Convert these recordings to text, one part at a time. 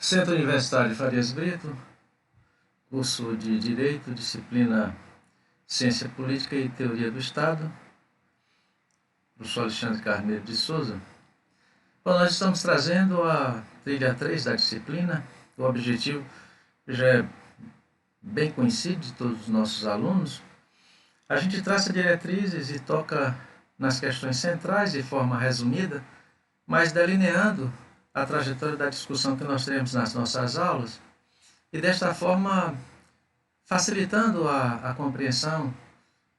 Centro Universitário Farias Brito, curso de Direito, disciplina Ciência Política e Teoria do Estado, professor Alexandre Carneiro de Souza. Bom, nós estamos trazendo a trilha 3 da disciplina. O objetivo já é bem conhecido de todos os nossos alunos. A gente traça diretrizes e toca nas questões centrais de forma resumida, mas delineando a trajetória da discussão que nós teremos nas nossas aulas e, desta forma, facilitando a compreensão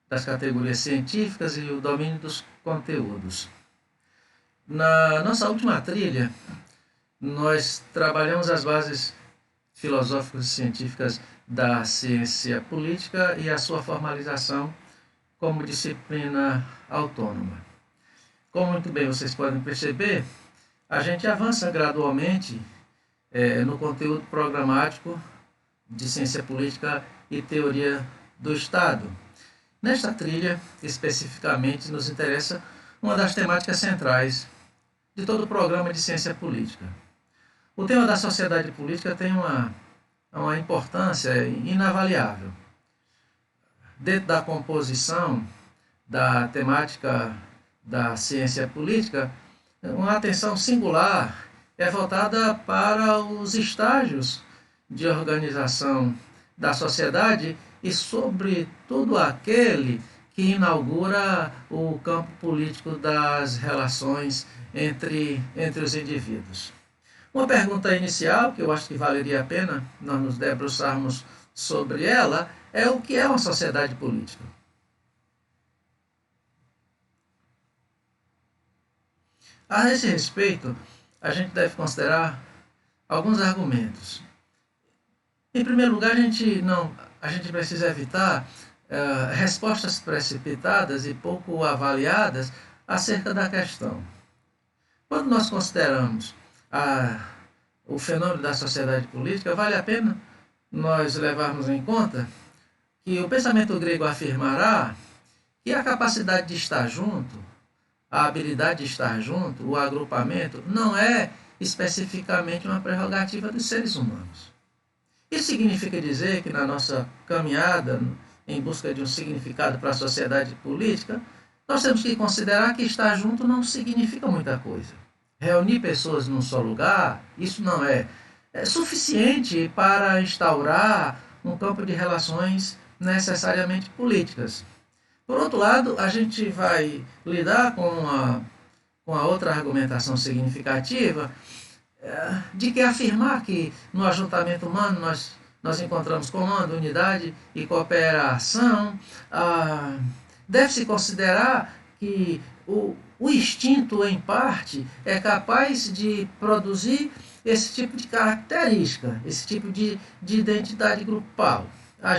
das categorias científicas e o domínio dos conteúdos. Na nossa última trilha, nós trabalhamos as bases filosóficas e científicas da ciência política e a sua formalização como disciplina autônoma. Como muito bem vocês podem perceber, a gente avança gradualmente no conteúdo programático de ciência política e teoria do Estado. Nesta trilha, especificamente, nos interessa uma das temáticas centrais de todo o programa de ciência política. O tema da sociedade política tem uma importância inavaliável. Dentro da composição da temática da ciência política, uma atenção singular é voltada para os estágios de organização da sociedade e, sobretudo, aquele que inaugura o campo político das relações entre os indivíduos. Uma pergunta inicial, que eu acho que valeria a pena nós nos debruçarmos sobre ela, é o que é uma sociedade política? A esse respeito, a gente deve considerar alguns argumentos. Em primeiro lugar, a gente precisa evitar respostas precipitadas e pouco avaliadas acerca da questão. Quando nós consideramos o fenômeno da sociedade política, vale a pena nós levarmos em conta que o pensamento grego afirmará que a capacidade de estar junto, a habilidade de estar junto, o agrupamento, não é especificamente uma prerrogativa dos seres humanos. Isso significa dizer que na nossa caminhada em busca de um significado para a sociedade política, nós temos que considerar que estar junto não significa muita coisa. Reunir pessoas num só lugar, isso não é suficiente para instaurar um campo de relações necessariamente políticas. Por outro lado, a gente vai lidar com a outra argumentação significativa de que afirmar que no ajuntamento humano nós encontramos comando, unidade e cooperação. Deve-se considerar que o instinto, em parte, é capaz de produzir esse tipo de característica, esse tipo de identidade grupal. A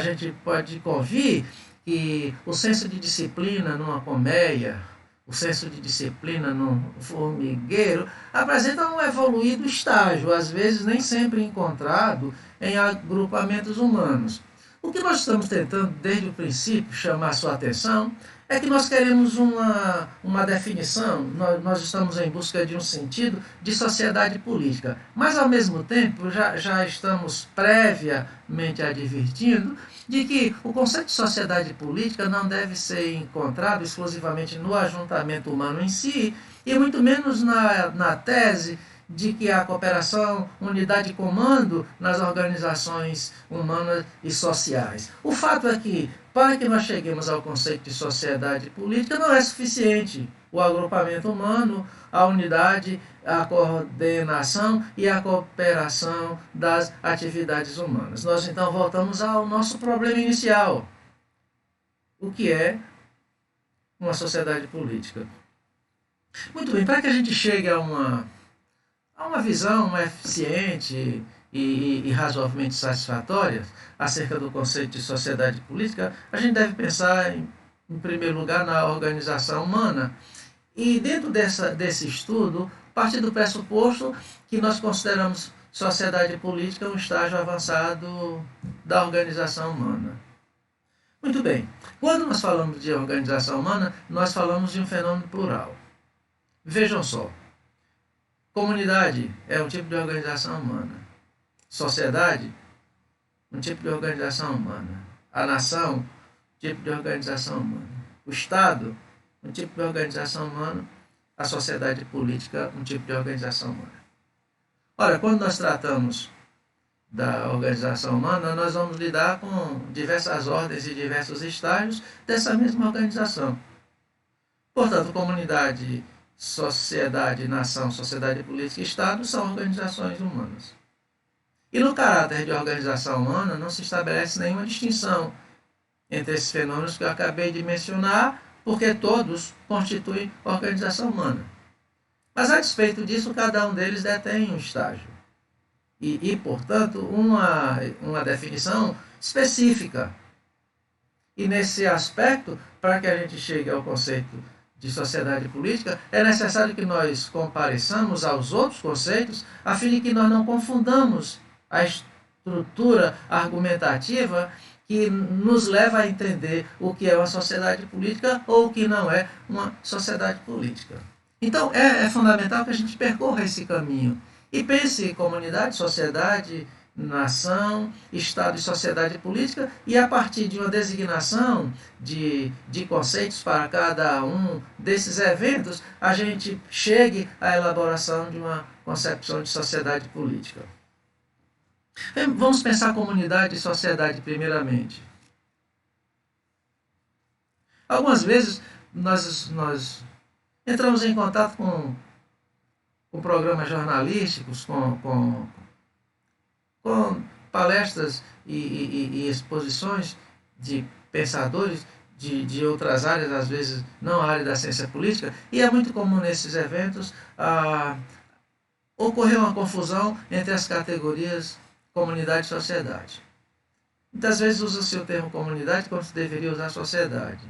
gente pode convir que o senso de disciplina numa colmeia, o senso de disciplina num formigueiro, apresenta um evoluído estágio, às vezes nem sempre encontrado em agrupamentos humanos. O que nós estamos tentando, desde o princípio, chamar a sua atenção, é que nós queremos uma definição, nós estamos em busca de um sentido de sociedade política, mas, ao mesmo tempo, já estamos previamente advertindo de que o conceito de sociedade política não deve ser encontrado exclusivamente no ajuntamento humano em si, e muito menos na tese de que a cooperação, unidade e comando nas organizações humanas e sociais. O fato é que, para que nós cheguemos ao conceito de sociedade política, não é suficiente o agrupamento humano, a unidade, a coordenação e a cooperação das atividades humanas. Nós, então, voltamos ao nosso problema inicial. O que é uma sociedade política? Muito bem, para que a gente chegue a uma visão eficiente e razoavelmente satisfatória acerca do conceito de sociedade política, a gente deve pensar, em primeiro lugar, na organização humana. E dentro desse estudo, parte do pressuposto que nós consideramos sociedade política um estágio avançado da organização humana. Muito bem, quando nós falamos de organização humana, nós falamos de um fenômeno plural. Vejam só. Comunidade é um tipo de organização humana. Sociedade, um tipo de organização humana. A nação, um tipo de organização humana. O Estado, um tipo de organização humana. A sociedade política, um tipo de organização humana. Ora, quando nós tratamos da organização humana, nós vamos lidar com diversas ordens e diversos estágios dessa mesma organização. Portanto, comunidade, sociedade, nação, sociedade política e Estado são organizações humanas. E no caráter de organização humana não se estabelece nenhuma distinção entre esses fenômenos que eu acabei de mencionar, porque todos constituem organização humana. Mas a despeito disso, cada um deles detém um estágio. Portanto, uma definição específica. E nesse aspecto, para que a gente chegue ao conceito de sociedade política, é necessário que nós compareçamos aos outros conceitos, a fim de que nós não confundamos a estrutura argumentativa que nos leva a entender o que é uma sociedade política ou o que não é uma sociedade política. Então, é fundamental que a gente percorra esse caminho e pense em comunidade, sociedade, nação, Estado e sociedade política, e a partir de uma designação de conceitos para cada um desses eventos, a gente chegue à elaboração de uma concepção de sociedade política. Vamos pensar comunidade e sociedade primeiramente. Algumas vezes nós entramos em contato com programas jornalísticos, com palestras e exposições de pensadores de outras áreas, às vezes não a área da ciência política, e é muito comum nesses eventos ocorrer uma confusão entre as categorias comunidade e sociedade. Muitas vezes usa-se o termo comunidade quando se deveria usar sociedade.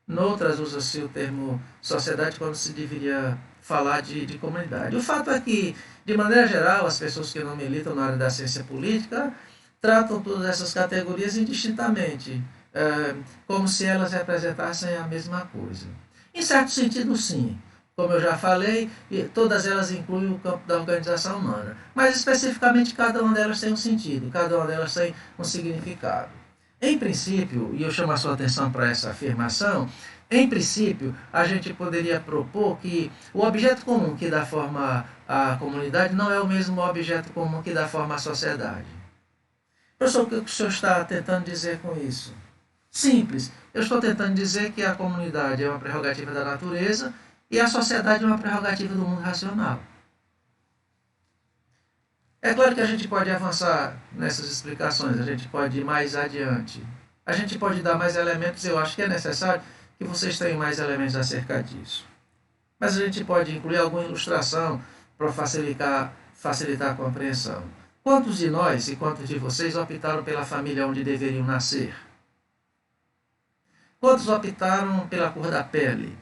Noutras usa-se o termo sociedade quando se deveria falar de comunidade. O fato é que, de maneira geral, as pessoas que não militam na área da ciência política tratam todas essas categorias indistintamente, como se elas representassem a mesma coisa. Em certo sentido, sim. Como eu já falei, todas elas incluem o campo da organização humana. Mas, especificamente, cada uma delas tem um sentido, cada uma delas tem um significado. Em princípio, e eu chamo a sua atenção para essa afirmação, em princípio, a gente poderia propor que o objeto comum que dá forma à comunidade não é o mesmo objeto comum que dá forma à sociedade. Professor, o que o senhor está tentando dizer com isso? Simples. Eu estou tentando dizer que a comunidade é uma prerrogativa da natureza e a sociedade é uma prerrogativa do mundo racional. É claro que a gente pode avançar nessas explicações, a gente pode ir mais adiante. A gente pode dar mais elementos, eu acho que é necessário que vocês tenham mais elementos acerca disso. Mas a gente pode incluir alguma ilustração para facilitar a compreensão. Quantos de nós e quantos de vocês optaram pela família onde deveriam nascer? Quantos optaram pela cor da pele?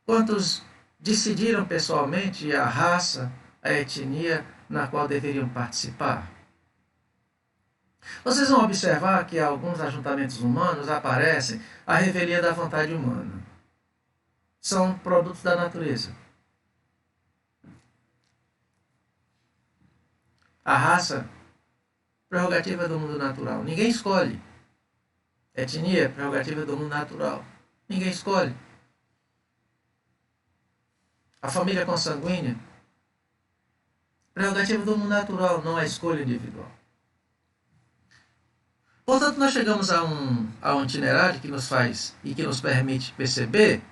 Quantos decidiram pessoalmente a raça, a etnia na qual deveriam participar? Vocês vão observar que alguns ajuntamentos humanos aparecem a revelia da vontade humana. São produtos da natureza. A raça, prerrogativa do mundo natural. Ninguém escolhe. Etnia, prerrogativa do mundo natural. Ninguém escolhe. A família consanguínea, prerrogativa do mundo natural, não é escolha individual. Portanto, nós chegamos a um itinerário que nos faz e que nos permite perceber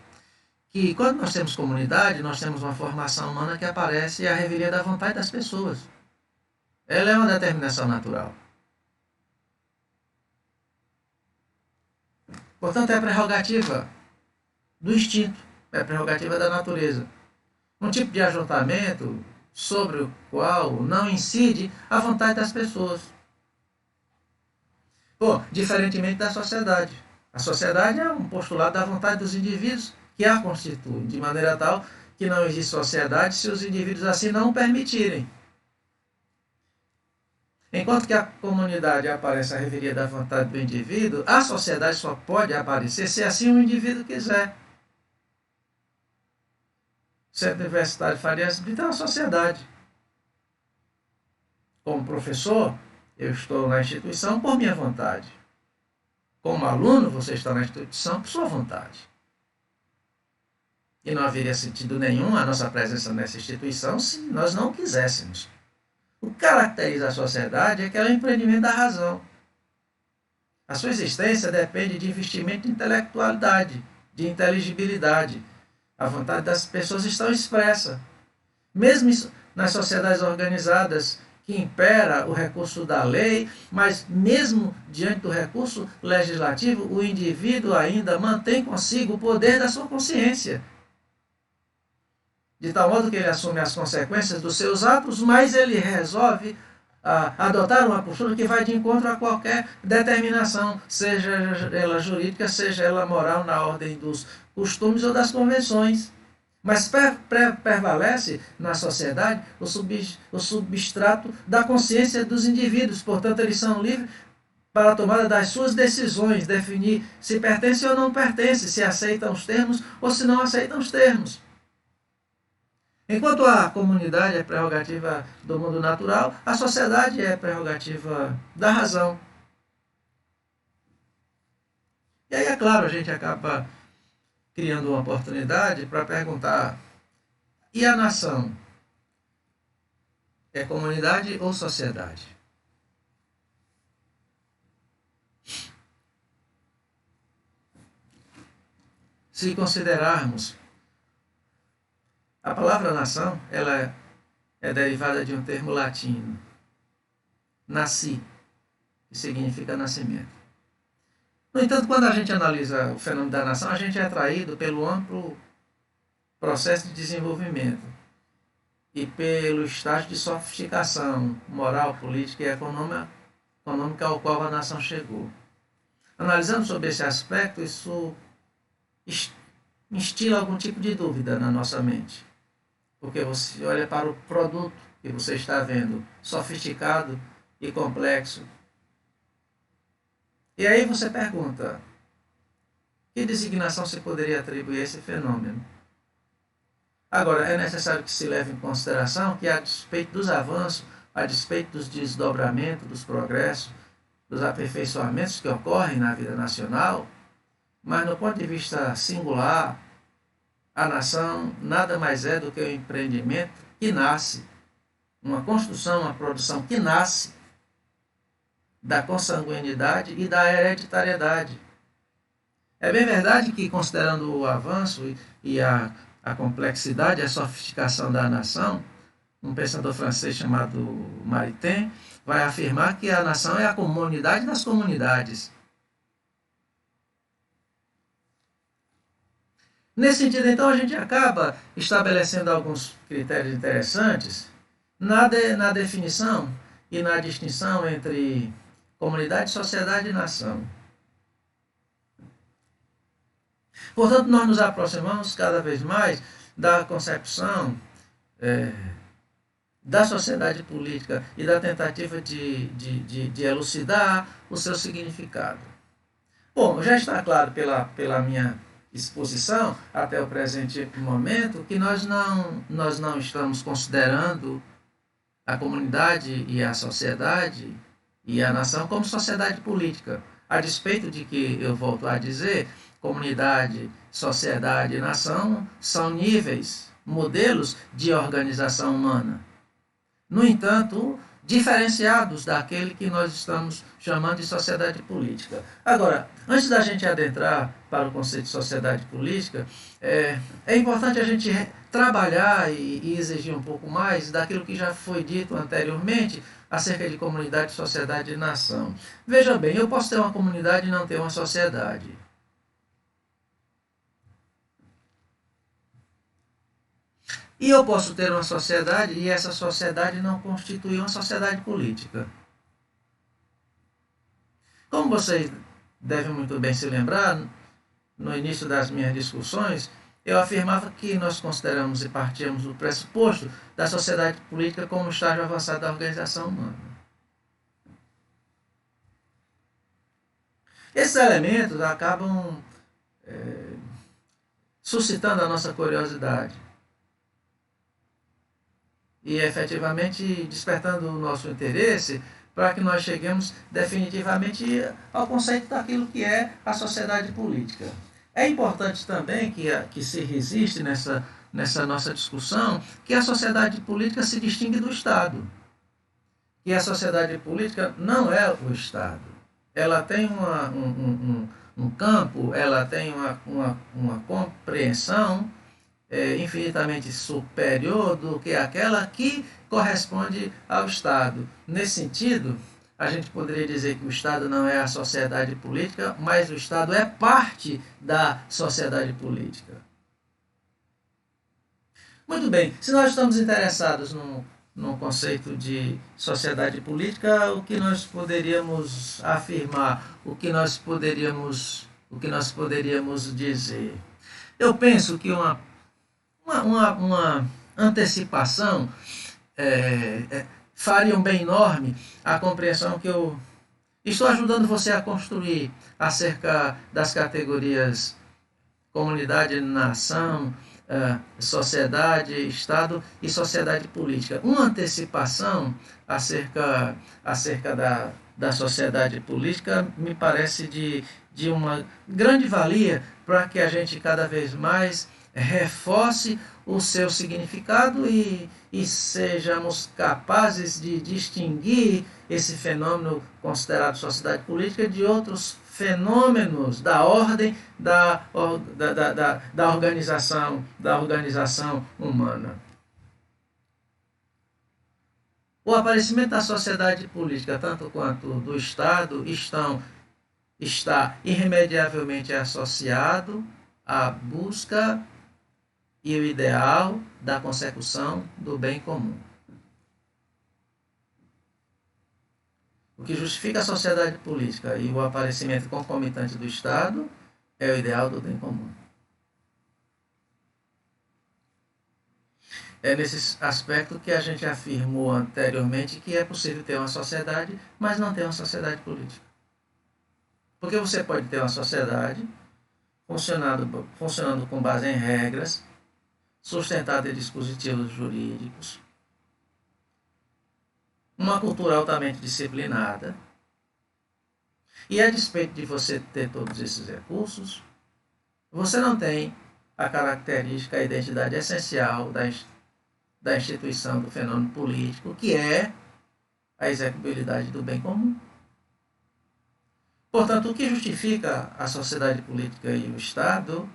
que quando nós temos comunidade, nós temos uma formação humana que aparece a revelia da vontade das pessoas. Ela é uma determinação natural. Portanto, é prerrogativa do instinto, é prerrogativa da natureza. Um tipo de ajuntamento sobre o qual não incide a vontade das pessoas. Bom, diferentemente da sociedade. A sociedade é um postulado da vontade dos indivíduos que a constituem, de maneira tal que não existe sociedade se os indivíduos assim não o permitirem. Enquanto que a comunidade aparece à revelia da vontade do indivíduo, a sociedade só pode aparecer se assim o indivíduo quiser. Centro Universitário Farias Brito é uma sociedade. Como professor, eu estou na instituição por minha vontade. Como aluno, você está na instituição por sua vontade. E não haveria sentido nenhum a nossa presença nessa instituição se nós não quiséssemos. O que caracteriza a sociedade é que ela é um empreendimento da razão. A sua existência depende de investimento de intelectualidade, de inteligibilidade. A vontade das pessoas está expressa. Mesmo nas sociedades organizadas, que impera o recurso da lei, mas mesmo diante do recurso legislativo, o indivíduo ainda mantém consigo o poder da sua consciência. De tal modo que ele assume as consequências dos seus atos, mas ele resolve adotar uma postura que vai de encontro a qualquer determinação, seja ela jurídica, seja ela moral, na ordem dos costumes ou das convenções. Mas prevalece na sociedade o substrato da consciência dos indivíduos, portanto, eles são livres para a tomada das suas decisões, definir se pertence ou não pertence, se aceitam os termos ou se não aceitam os termos. Enquanto a comunidade é prerrogativa do mundo natural, a sociedade é prerrogativa da razão. E aí, é claro, a gente acaba criando uma oportunidade para perguntar: e a nação? É comunidade ou sociedade? Se considerarmos a palavra nação, ela é derivada de um termo latino, nasci, que significa nascimento. No entanto, quando a gente analisa o fenômeno da nação, a gente é atraído pelo amplo processo de desenvolvimento e pelo estágio de sofisticação moral, política e econômica ao qual a nação chegou. Analisando sobre esse aspecto, isso instila algum tipo de dúvida na nossa mente. Porque você olha para o produto que você está vendo, sofisticado e complexo. E aí você pergunta: que designação se poderia atribuir a esse fenômeno? Agora, é necessário que se leve em consideração que, a despeito dos avanços, a despeito dos desdobramentos, dos progressos, dos aperfeiçoamentos que ocorrem na vida nacional, mas do ponto de vista singular, a nação nada mais é do que um empreendimento que nasce, uma construção, uma produção que nasce da consanguinidade e da hereditariedade. É bem verdade que, considerando o avanço e a complexidade, a sofisticação da nação, um pensador francês chamado Maritain vai afirmar que a nação é a comunidade das comunidades. Nesse sentido, então, a gente acaba estabelecendo alguns critérios interessantes na definição e na distinção entre comunidade, sociedade e nação. Portanto, nós nos aproximamos cada vez mais da concepção da sociedade política e da tentativa de elucidar o seu significado. Bom, já está claro pela minha exposição até o presente momento que nós não estamos considerando a comunidade e a sociedade e a nação como sociedade política, a despeito de que, eu volto a dizer, comunidade, sociedade e nação são níveis, modelos de organização humana. No entanto, diferenciados daquele que nós estamos chamando de sociedade política. Agora, antes da gente adentrar para o conceito de sociedade política, é importante a gente trabalhar e exigir um pouco mais daquilo que já foi dito anteriormente acerca de comunidade, sociedade e nação. Veja bem, eu posso ter uma comunidade e não ter uma sociedade. E eu posso ter uma sociedade e essa sociedade não constituir uma sociedade política. Como vocês devem muito bem se lembrar, no início das minhas discussões, eu afirmava que nós consideramos e partíamos do pressuposto da sociedade política como um estágio avançado da organização humana. Esses elementos acabam suscitando a nossa curiosidade. e efetivamente despertando o nosso interesse para que nós cheguemos definitivamente ao conceito daquilo que é a sociedade política. É importante também que se resiste nessa nossa discussão que a sociedade política se distingue do Estado, que a sociedade política não é o Estado. Ela tem um campo, ela tem uma compreensão infinitamente superior do que aquela que corresponde ao Estado. Nesse sentido, a gente poderia dizer que o Estado não é a sociedade política, mas o Estado é parte da sociedade política. Muito bem, se nós estamos interessados no conceito de sociedade política, o que nós poderíamos afirmar, o que nós poderíamos dizer? Eu penso que uma antecipação faria um bem enorme a compreensão que eu estou ajudando você a construir acerca das categorias comunidade, nação, sociedade, Estado e sociedade política. Uma antecipação acerca da sociedade política me parece de uma grande valia para que a gente cada vez mais reforce o seu significado e sejamos capazes de distinguir esse fenômeno considerado sociedade política de outros fenômenos da ordem da organização humana. O aparecimento da sociedade política, tanto quanto do Estado, está irremediavelmente associado à busca e o ideal da consecução do bem comum. O que justifica a sociedade política e o aparecimento concomitante do Estado é o ideal do bem comum. É nesse aspecto que a gente afirmou anteriormente que é possível ter uma sociedade, mas não ter uma sociedade política. Porque você pode ter uma sociedade funcionando com base em regras, sustentada em dispositivos jurídicos, uma cultura altamente disciplinada, e a despeito de você ter todos esses recursos, você não tem a característica, a identidade essencial da instituição do fenômeno político, que é a execuibilidade do bem comum. Portanto, o que justifica a sociedade política e o Estado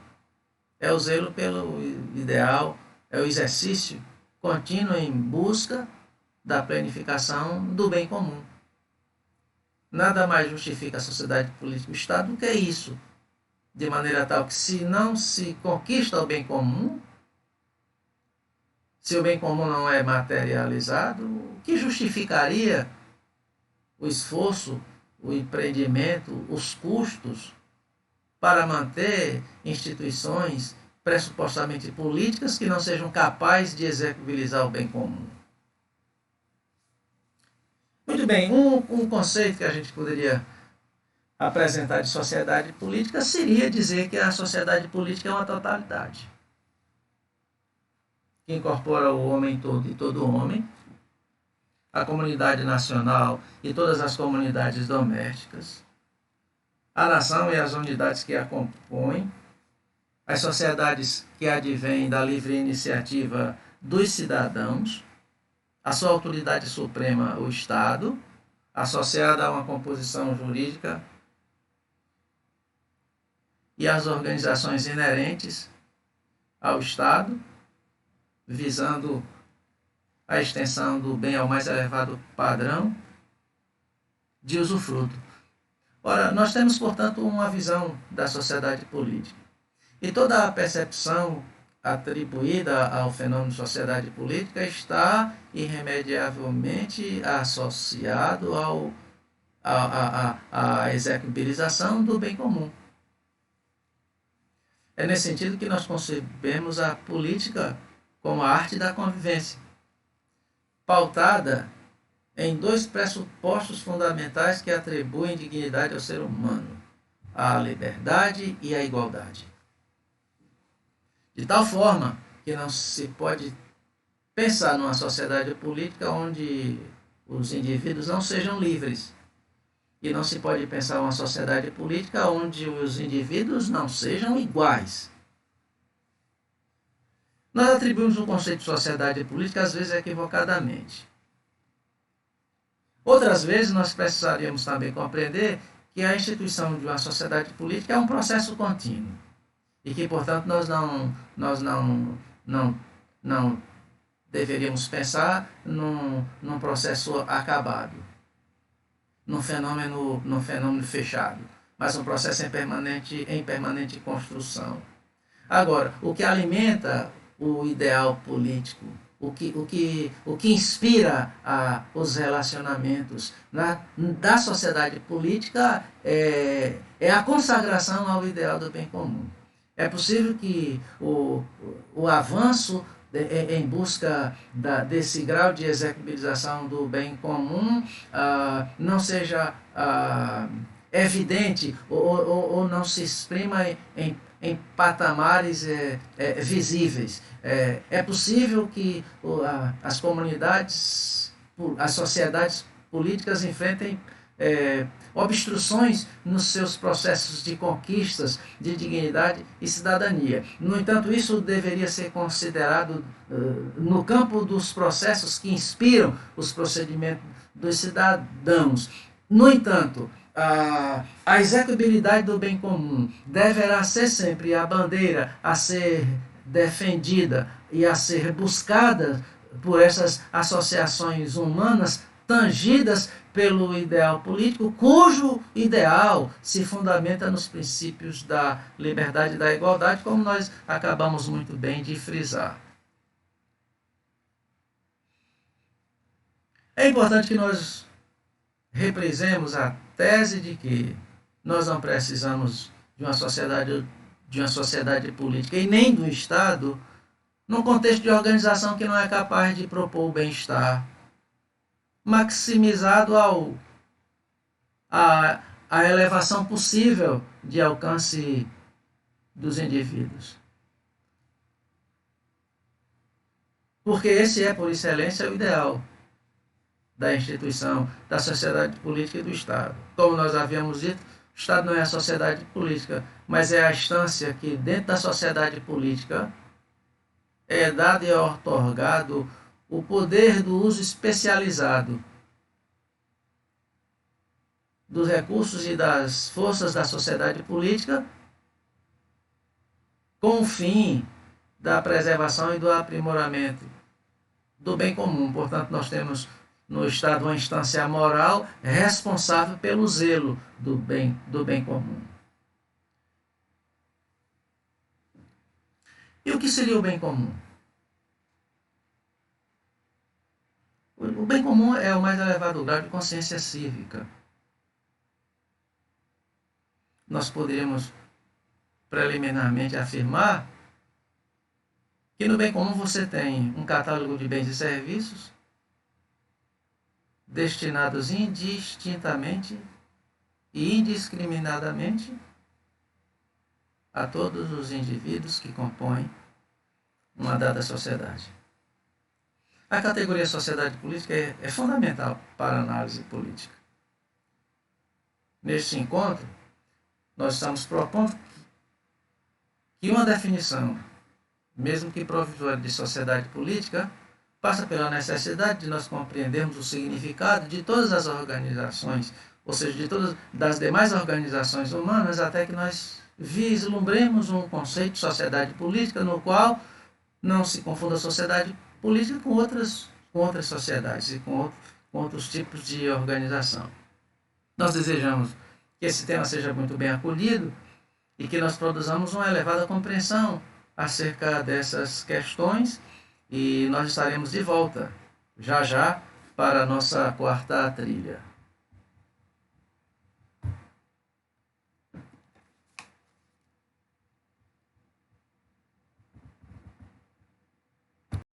é o zelo pelo ideal, é o exercício contínuo em busca da planificação do bem comum. Nada mais justifica a sociedade política e o Estado do que isso, de maneira tal que se não se conquista o bem comum, se o bem comum não é materializado, o que justificaria o esforço, o empreendimento, os custos para manter instituições pressupostamente políticas que não sejam capazes de execuibilizar o bem comum? Muito bem, um conceito que a gente poderia apresentar de sociedade política seria dizer que a sociedade política é uma totalidade, que incorpora o homem todo e todo homem, a comunidade nacional e todas as comunidades domésticas, a nação e as unidades que a compõem, as sociedades que advêm da livre iniciativa dos cidadãos, a sua autoridade suprema, o Estado, associada a uma composição jurídica, e as organizações inerentes ao Estado, visando a extensão do bem ao mais elevado padrão de usufruto. Ora, nós temos, portanto, uma visão da sociedade política. E toda a percepção atribuída ao fenômeno de sociedade política está irremediavelmente associado à execuibilização do bem comum. É nesse sentido que nós concebemos a política como a arte da convivência, pautada em dois pressupostos fundamentais que atribuem dignidade ao ser humano: a liberdade e a igualdade. De tal forma que não se pode pensar numa sociedade política onde os indivíduos não sejam livres. E não se pode pensar uma sociedade política onde os indivíduos não sejam iguais. Nós atribuímos o conceito de sociedade política, às vezes, equivocadamente. Outras vezes, nós precisaríamos também compreender que a instituição de uma sociedade política é um processo contínuo. E que, portanto, nós não deveríamos pensar num processo acabado, num fenômeno fechado, mas um processo em permanente construção. Agora, o que alimenta o ideal político, o que inspira os relacionamentos da sociedade política é a consagração ao ideal do bem comum. É possível que o avanço em busca desse grau de execuibilização do bem comum não seja evidente ou não se exprima em patamares visíveis. É possível que as comunidades, as sociedades políticas enfrentem obstruções nos seus processos de conquistas, de dignidade e cidadania. No entanto, isso deveria ser considerado no campo dos processos que inspiram os procedimentos dos cidadãos. No entanto, a execuibilidade do bem comum deverá ser sempre a bandeira a ser defendida e a ser buscada por essas associações humanas tangidas pelo ideal político, cujo ideal se fundamenta nos princípios da liberdade e da igualdade, como nós acabamos muito bem de frisar. É importante que nós reprisemos a tese de que nós não precisamos de uma sociedade política e nem do Estado num contexto de organização que não é capaz de propor o bem-estar, maximizado a elevação possível de alcance dos indivíduos. Porque esse é, por excelência, o ideal da instituição, da sociedade política e do Estado. Como nós havíamos dito, o Estado não é a sociedade política, mas é a instância que, dentro da sociedade política, é dado e outorgado o poder do uso especializado dos recursos e das forças da sociedade política com o fim da preservação e do aprimoramento do bem comum. Portanto, nós temos no Estado uma instância moral responsável pelo zelo do bem comum. E o que seria o bem comum? O bem comum é o mais elevado grau de consciência cívica. Nós poderíamos preliminarmente afirmar que no bem comum você tem um catálogo de bens e serviços destinados indistintamente e indiscriminadamente a todos os indivíduos que compõem uma dada sociedade. A categoria sociedade política é fundamental para a análise política. Neste encontro, nós estamos propondo que uma definição, mesmo que provisória, de sociedade política, passa pela necessidade de nós compreendermos o significado de todas as organizações, ou seja, de todas das demais organizações humanas, até que nós vislumbremos um conceito de sociedade política no qual não se confunda a sociedade política com outras sociedades e com outros tipos de organização. Nós desejamos que esse tema seja muito bem acolhido e que nós produzamos uma elevada compreensão acerca dessas questões, e nós estaremos de volta já para a nossa quarta trilha.